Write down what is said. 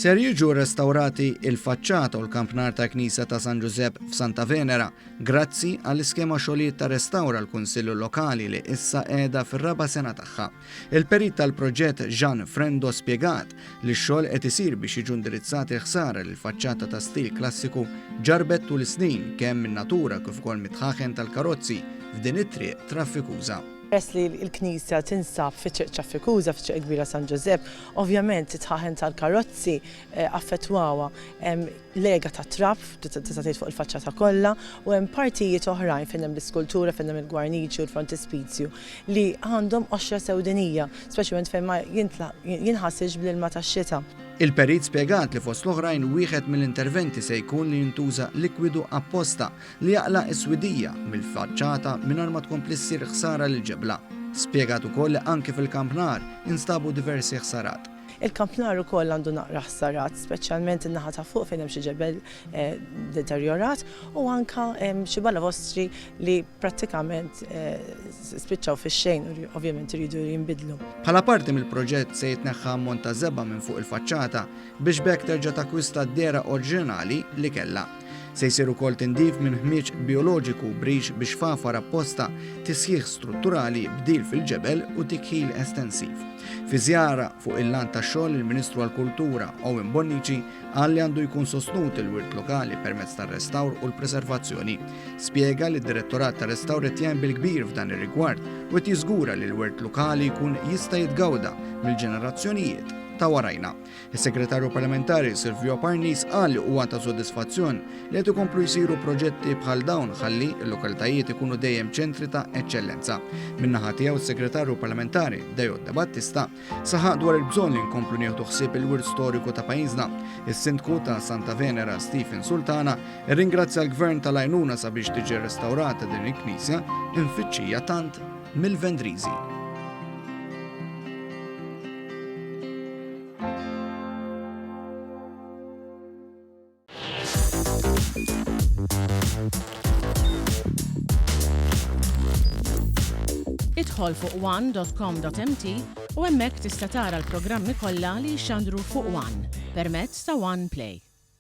Ser jiġu restawrati il-faċċata u l-kampnar ta' Knisja ta' San Giuseppe f'Santa Venera grazzi għall-iskema xogħlijiet ta' restawra l-Kunsillu Lokali li issa qiegħda fir-raba' sena tagħha. Il-perit tal-proġett Jean Frendo spjegat li x-xogħol qed isir biex jiġu indirizzati l-ħsara li l-faċċata ta' stil klassiku ġarbet tul is-snin kemm min-natura kif ukoll mitħaħen tal-karozzi f'din it-triq traffikuża. Peress li l-Knisja tinsab fiċ traffikuża fiċ kbira San Giuseppe, ovvjament it-ħaħen tal-karozzi affettwawa lega ta' traff tista' tgħid fuq il-faċċata kollha u hemm partijiet oħrajn fejn hemm l-iskultura fejn hemm il-gwarniċi u l-frontispizju li għandhom oxra sewdinija, speċjalment fejn ma jinħassix bl-ilma tax-xita. Il-perit spjegat li fost l-oħrajn wieħed mill-interventi se jkun li jintuża likwidu apposta li jaqlaq is-swidija mill-faċċata mingħajr ma tkompli ssir ħsara lil ġebla. Spjegat ukoll li anke fil-kampnar instabu diversi ħsarat. Il-kampnar ukoll għandu naqra ħsarat, speċjalment in-naħa ta' fuq fejn hemm xi ġebel deterjorat u anke xi balla vostri li prattikament spiċċaw fix-xejn u ovvjament iridu jinbidlu. Bħala parti mill-proġett se jitneħħa ammont ta' żebba minn fuq il-faċċata biex bekk terġa' takkwista d-dera oriġinali li kellha. Se jsir ukoll tindif minn ħmieġ bioloġiku brix biex fafar apposta tisħiħ strutturali bdil fil-ġebel u tikħil estensiv. Fi żjara fuq il-lan tax-xogħol il-Ministru għall-Kultura Owen Bonnici qal li għandu jkun sostnut il-wirt lokali permezz tar-restawr u l-preservazzjoni. Spjega li d-Direttorat tar-Restawr qed jagħmel bil-kbir f'dan ir-rigward u qed jiżgura li l-wirt lokali jkun jista' jitgawda mill-ġenerazzjonijiet ta' warajna. Is-Segretarju Parlamentari Silvio Parnis qal li huwa ta' sodisfazzjon li qed ikomplu jsiru proġetti bħal dawn ħalli l-lokalitajiet ikunu dejjem ċentri ta' eċċellenza. Min-naħa tiegħu is-Segretarju Parlamentari Dejod De Battista saħaq dwar il-bżonn li nkomplu nieħdu ħsieb il-wirt storiku ta' pajjiżna. Is-Sindku ta' Santa Venera Stephen Sultana irringrazzja l-Gvern tal-għajnuna sabiex tiġi restawrata din il-Knisja infittxija tant mill-Vendriżi. Idħol fuq one.com.mt u hemmhekk tista' tara l-programmi kollha li jxandru fuq One permezz ta' One Play.